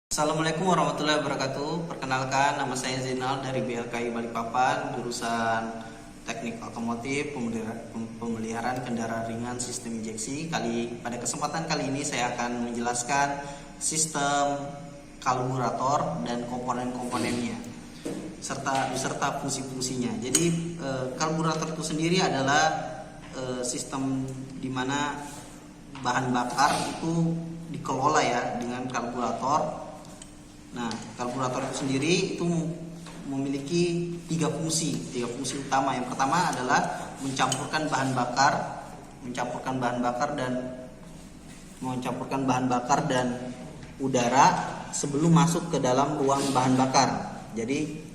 Assalamualaikum warahmatullahi wabarakatuh. Perkenalkan, nama saya Zainal dari BLKI Balikpapan, jurusan Teknik Otomotif, Pemeliharaan Kendaraan Ringan Sistem Injeksi. Pada kesempatan kali ini saya akan menjelaskan sistem karburator dan komponen-komponennya beserta fungsi-fungsinya. Jadi karburator itu sendiri adalah sistem di mana bahan bakar itu dikelola ya dengan karburator. Nah, karburator itu sendiri itu memiliki tiga fungsi utama. Yang pertama adalah mencampurkan bahan bakar dan udara sebelum masuk ke dalam ruang bahan bakar. Jadi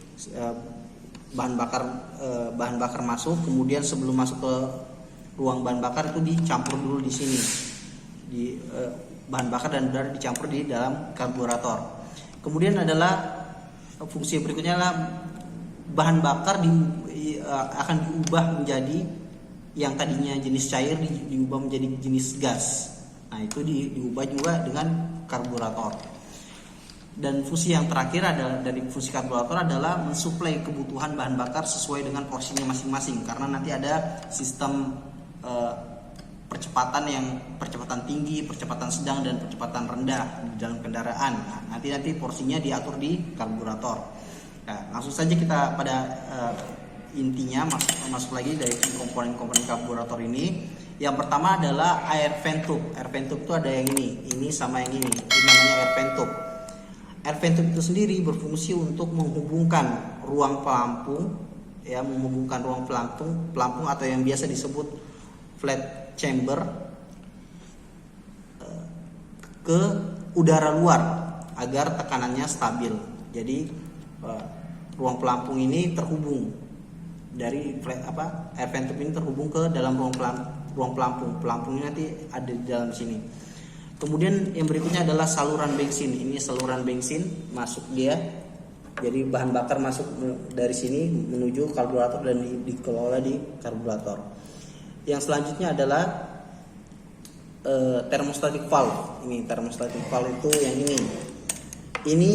bahan bakar masuk, kemudian sebelum masuk ke ruang bahan bakar itu dicampur dulu di sini. Bahan bakar dan udara dicampur di dalam karburator. Kemudian adalah fungsi berikutnya adalah bahan bakar akan diubah menjadi yang tadinya jenis cair diubah menjadi jenis gas. Nah, itu diubah juga dengan karburator. Dan fungsi yang terakhir dari fungsi karburator adalah mensuplai kebutuhan bahan bakar sesuai dengan porsinya masing-masing, karena nanti ada sistem percepatan tinggi, percepatan sedang, dan percepatan rendah di dalam kendaraan. Nah, nanti porsinya diatur di karburator. Nah, langsung saja kita pada intinya masuk lagi dari komponen-komponen karburator ini. Yang pertama adalah air vent tube. Air vent tube itu ada yang ini sama yang ini. Ini namanya air vent tube. Air vent tube itu sendiri berfungsi untuk menghubungkan ruang pelampung atau yang biasa disebut flat chamber ke udara luar agar tekanannya stabil. Jadi ruang pelampung ini terhubung dari air vent tube ini terhubung ke dalam ruang pelampung. Pelampungnya nanti ada di dalam sini. Kemudian yang berikutnya adalah saluran bensin. Ini saluran bensin masuk dia. Jadi bahan bakar masuk dari sini menuju karburator dan dikelola di karburator. Yang selanjutnya adalah thermostatic valve. Ini thermostatic valve itu yang ini. Ini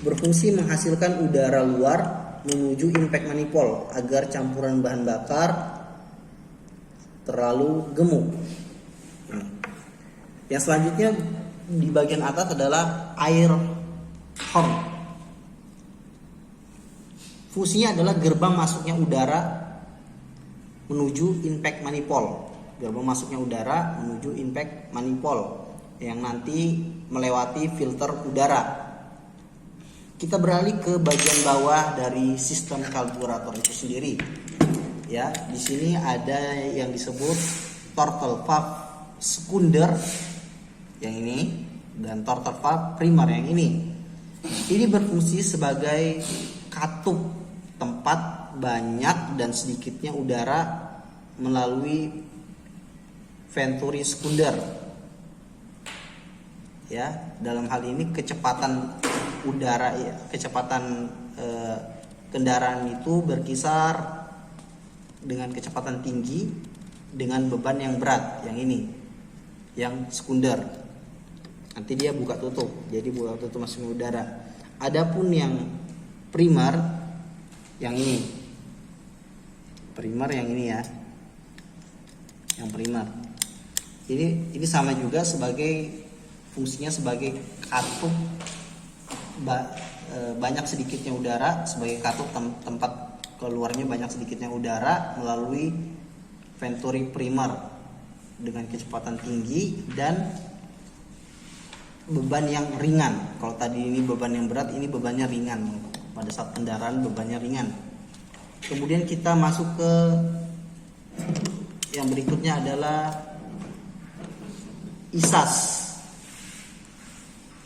berfungsi menghasilkan udara luar menuju impact manifold agar campuran bahan bakar terlalu gemuk. Yang selanjutnya di bagian atas adalah air horn. Fungsinya adalah gerbang masuknya udara menuju impact manifold. Gerbang masuknya udara menuju impact manifold yang nanti melewati filter udara. Kita beralih ke bagian bawah dari sistem karburator itu sendiri. Ya, di sini ada yang disebut throttle valve sekunder yang ini dan throttle valve primer yang ini. Ini berfungsi sebagai katup tempat banyak dan sedikitnya udara melalui venturi sekunder. Ya, dalam hal ini kecepatan udara kendaraan itu berkisar dengan kecepatan tinggi dengan beban yang berat, yang ini, yang sekunder. Nanti dia buka tutup, jadi buka tutup masuknya udara. Adapun yang primer yang ini. Primer yang ini ya. Yang primer. Ini sama juga sebagai fungsinya sebagai katup banyak sedikitnya udara, sebagai katup tempat keluarnya banyak sedikitnya udara melalui venturi primer dengan kecepatan tinggi dan beban yang ringan. Kalau tadi ini beban yang berat, ini bebannya ringan. Pada saat kendaraan bebannya ringan. Kemudian kita masuk ke yang berikutnya adalah ISAS.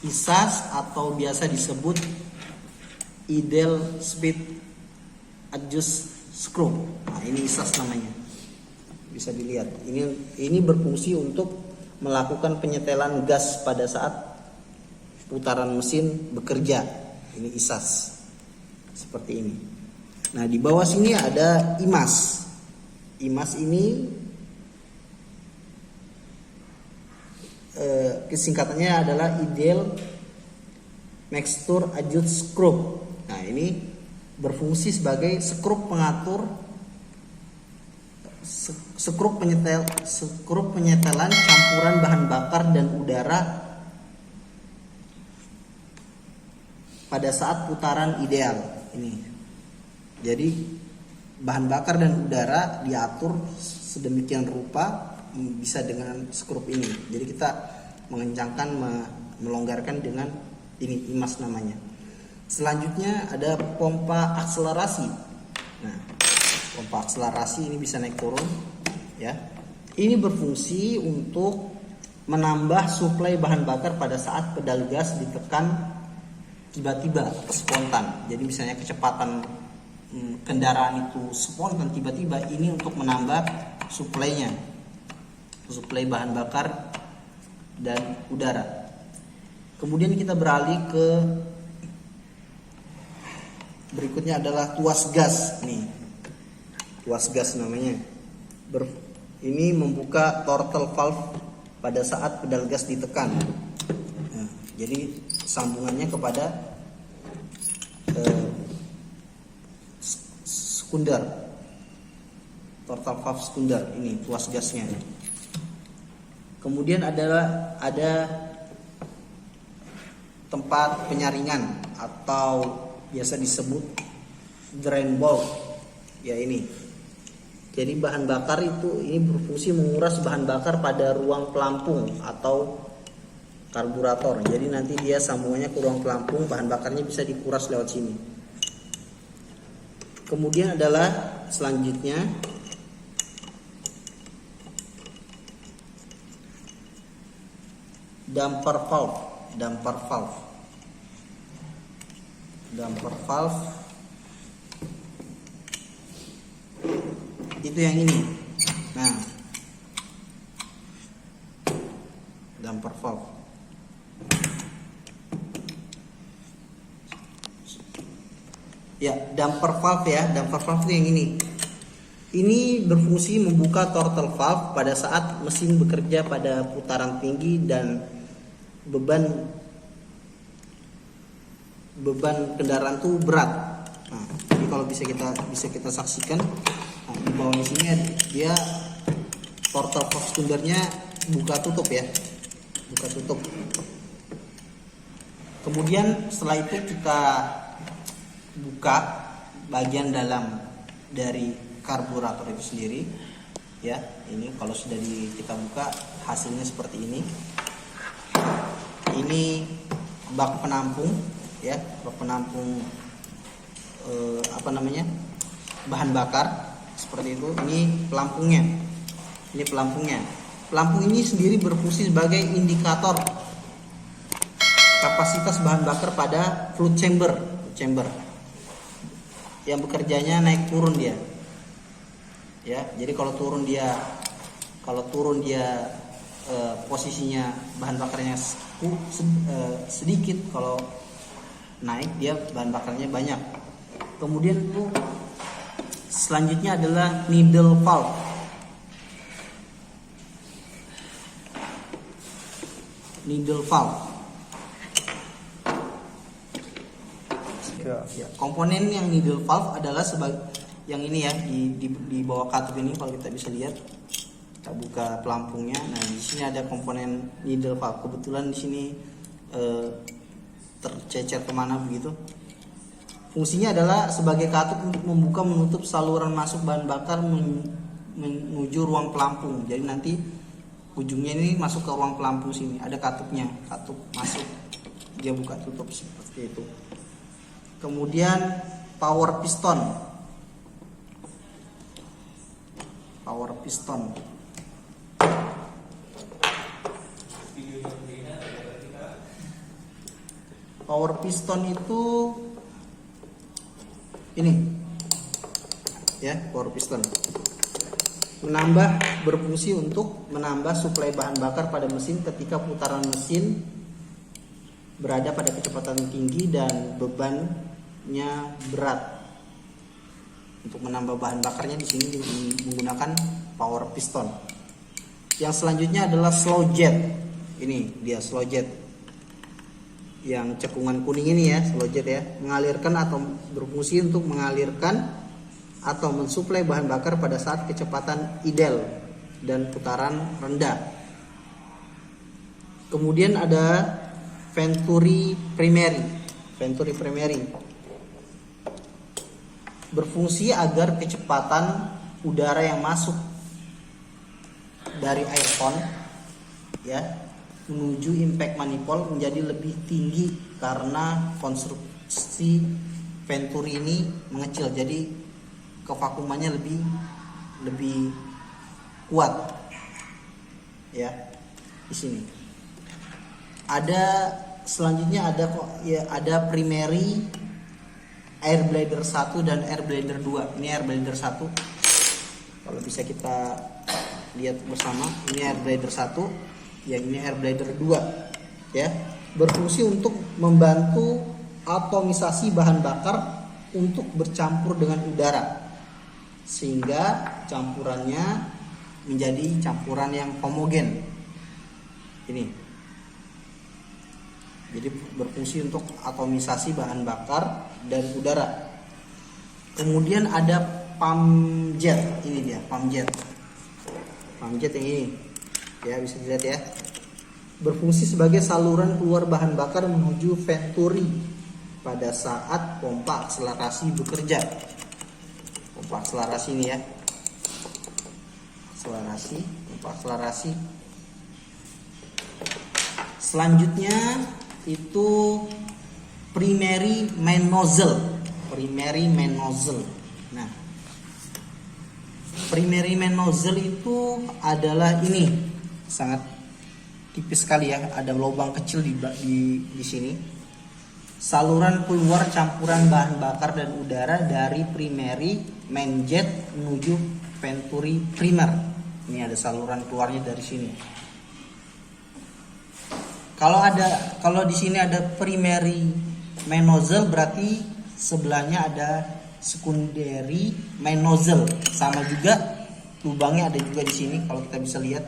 ISAS atau biasa disebut idle speed adjust screw. Nah, ini ISAS namanya. Bisa dilihat. Ini berfungsi untuk melakukan penyetelan gas pada saat putaran mesin bekerja. Ini ISAS. Seperti ini. Nah, di bawah sini ada IMAS. IMAS ini singkatannya adalah ideal mixture adjust screw. Nah, ini berfungsi sebagai skrup pengatur skrup penyetelan campuran bahan bakar dan udara pada saat putaran ideal. Ini. Jadi bahan bakar dan udara diatur sedemikian rupa bisa dengan skrup ini. Jadi kita mengencangkan, melonggarkan dengan ini, imas namanya. Selanjutnya ada pompa akselerasi. Nah, pompa akselerasi ini bisa naik turun, ya. Ini berfungsi untuk menambah suplai bahan bakar pada saat pedal gas ditekan tiba-tiba atau spontan. Jadi misalnya kecepatan kendaraan itu spontan tiba-tiba, ini untuk menambah suplainya, suplai bahan bakar dan udara. Kemudian kita beralih ke berikutnya adalah tuas gas nih. Tuas gas namanya. Ini membuka throttle valve pada saat pedal gas ditekan. Nah, jadi sambungannya kepada sekunder, throttle valve sekunder, ini tuas gasnya. Kemudian ada tempat penyaringan atau biasa disebut drain bolt, ya ini. Jadi bahan bakar itu ini berfungsi menguras bahan bakar pada ruang pelampung atau karburator. Jadi nanti dia sambungannya ke ruang pelampung, bahan bakarnya bisa dikuras lewat sini. Kemudian adalah selanjutnya damper valve. Damper valve itu yang ini. Nah, damper valve. Ya, damper valve ya, damper valve itu yang ini. Ini berfungsi membuka throttle valve pada saat mesin bekerja pada putaran tinggi dan beban kendaraan tuh berat. Nah, ini kalau bisa kita saksikan, nah, di bawah di sini dia throttle valve sekundernya buka tutup ya, buka tutup. Kemudian setelah itu kita buka bagian dalam dari karburator itu sendiri, ya. Ini kalau sudah kita buka hasilnya seperti ini. Ini bak penampung, ya, bak penampung bahan bakar seperti itu. Ini pelampungnya. Pelampung ini sendiri berfungsi sebagai indikator kapasitas bahan bakar pada fluid chamber yang bekerjanya naik turun dia. Ya, jadi kalau turun dia posisinya bahan bakarnya sedikit, kalau naik dia bahan bakarnya banyak. Kemudian itu selanjutnya adalah needle valve. Ya, komponen yang needle valve adalah sebagai yang ini ya, di bawah katup ini kalau kita bisa lihat. Kita buka pelampungnya. Nah, di sini ada komponen needle valve. Kebetulan di sini tercecer kemana begitu. Fungsinya adalah sebagai katup untuk membuka menutup saluran masuk bahan bakar menuju ruang pelampung. Jadi nanti ujungnya ini masuk ke ruang pelampung sini. Ada katupnya, katup masuk, dia buka tutup seperti itu. Kemudian power piston. Power piston itu ini, ya, power piston berfungsi untuk menambah suplai bahan bakar pada mesin ketika putaran mesin berada pada kecepatan tinggi dan bebannya berat. Untuk menambah bahan bakarnya di sini menggunakan power piston. Yang selanjutnya adalah slow jet. Ini dia slow jet. yang cekungan kuning ini ya, slow jet ya, mengalirkan atau berfungsi untuk mengalirkan atau mensuplai bahan bakar pada saat kecepatan ideal dan putaran rendah. Kemudian ada Venturi Primary. Venturi Primary berfungsi agar kecepatan udara yang masuk dari aircon ya menuju impact manifold menjadi lebih tinggi karena konstruksi Venturi ini mengecil, jadi kevakumannya lebih kuat ya. Di sini ada selanjutnya ada primary air bladder 1 dan air bladder 2. Ini air bladder 1, kalau bisa kita lihat bersama, ini air bladder 1, yang ini air bladder 2 ya, berfungsi untuk membantu atomisasi bahan bakar untuk bercampur dengan udara sehingga campurannya menjadi campuran yang homogen. Ini jadi berfungsi untuk atomisasi bahan bakar dan udara. Kemudian ada pump jet, ini dia pump jet yang ini ya, bisa dilihat ya, berfungsi sebagai saluran keluar bahan bakar menuju Venturi pada saat pompa akselerasi bekerja. Pompa akselerasi ini ya, pompa akselerasi. Selanjutnya itu primary main nozzle. Nah, primary main nozzle itu adalah ini, sangat tipis sekali ya, ada lubang kecil di sini. Saluran keluar campuran bahan bakar dan udara dari primary main jet menuju Venturi primer. Ini ada saluran keluarnya dari sini. Kalau di sini ada primary main nozzle, berarti sebelahnya ada secondary main nozzle, sama juga lubangnya ada juga di sini. Kalau kita bisa lihat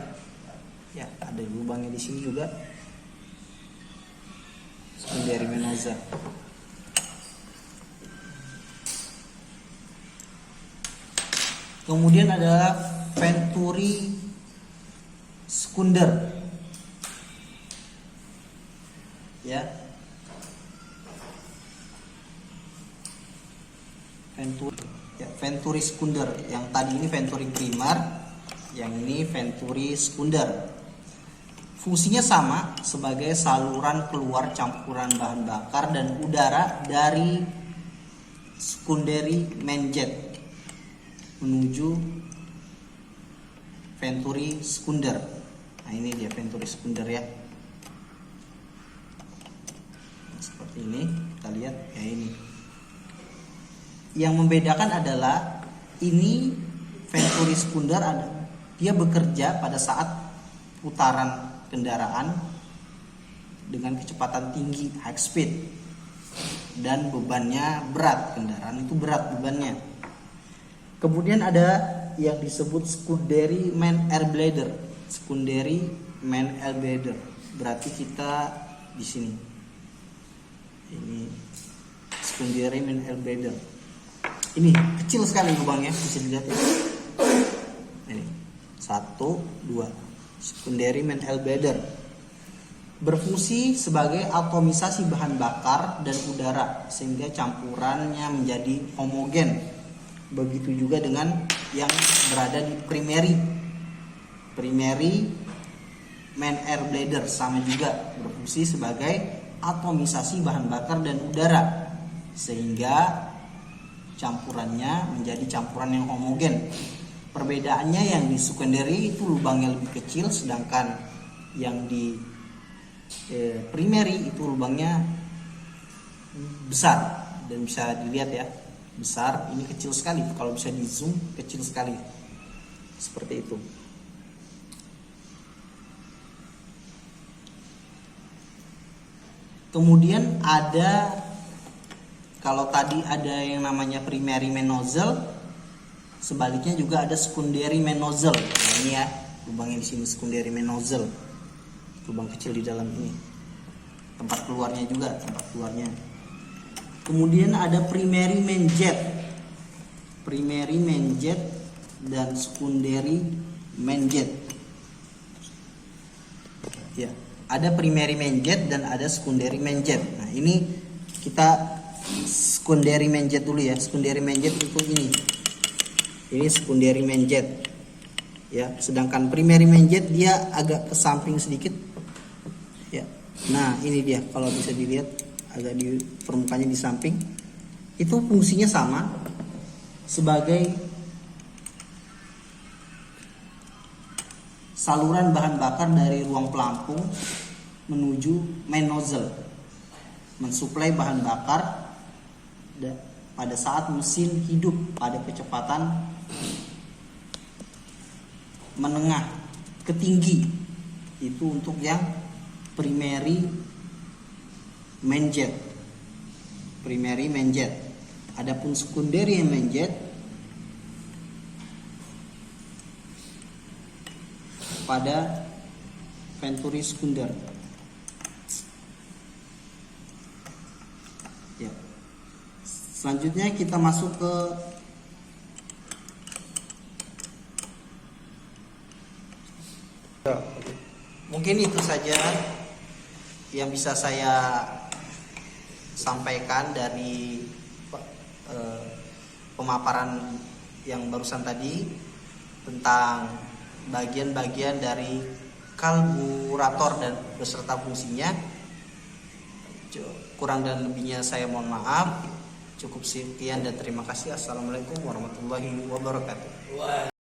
ya, ada lubangnya di sini juga, secondary main nozzle. Kemudian ada Venturi sekunder ya, Venturi sekunder. Yang tadi ini Venturi primer, yang ini Venturi sekunder. Fungsinya sama sebagai saluran keluar campuran bahan bakar dan udara dari secondary main jet menuju Venturi sekunder. Nah, ini dia Venturi sekunder ya. Seperti ini, kita lihat ya ini. Yang membedakan adalah ini Venturi sekunder dia bekerja pada saat putaran kendaraan dengan kecepatan tinggi, high speed, dan bebannya berat, kendaraan itu berat bebannya. Kemudian ada yang disebut secondary main air bladder. Secondary main air bladder berarti kita di sini, ini secondary main air bladder. Ini kecil sekali lubangnya, bisa dilihat ya. Ini 1, 2. Secondary main air bladder berfungsi sebagai atomisasi bahan bakar dan udara sehingga campurannya menjadi homogen. Begitu juga dengan yang berada di primary main air bladder, sama juga berfungsi sebagai atomisasi bahan bakar dan udara sehingga campurannya menjadi campuran yang homogen. Perbedaannya yang di secondary itu lubangnya lebih kecil, sedangkan yang di primary itu lubangnya besar, dan bisa dilihat ya, besar. Ini kecil sekali, kalau bisa di zoom kecil sekali, seperti itu. Kemudian ada, kalau tadi ada yang namanya primary main nozzle, sebaliknya juga ada secondary main nozzle. Nah, ini ya, lubangnya di sini secondary main nozzle, lubang kecil di dalam ini. tempat keluarnya juga, tempat keluarnya. Kemudian ada primary main jet, dan secondary main jet. Ya, ada primary main jet dan ada secondary main jet. Nah, ini kita secondary main jet dulu ya. Secondary main jet itu ini. Ini secondary main jet. Ya, sedangkan primary main jet dia agak ke samping sedikit. Ya. Nah, ini dia kalau bisa dilihat agak di permukaannya di samping. Itu fungsinya sama sebagai saluran bahan bakar dari ruang pelampung menuju main nozzle, mensuplai bahan bakar pada saat mesin hidup pada kecepatan menengah ke tinggi. Itu untuk yang primary main jet. Adapun secondary main jet pada Venturi sekunder. Ya. Selanjutnya kita masuk ke mungkin itu saja yang bisa saya sampaikan dari pemaparan yang barusan tadi tentang bagian-bagian dari karburator dan beserta fungsinya. Kurang dan lebihnya saya mohon maaf. Cukup sekian dan terima kasih. Assalamualaikum warahmatullahi wabarakatuh.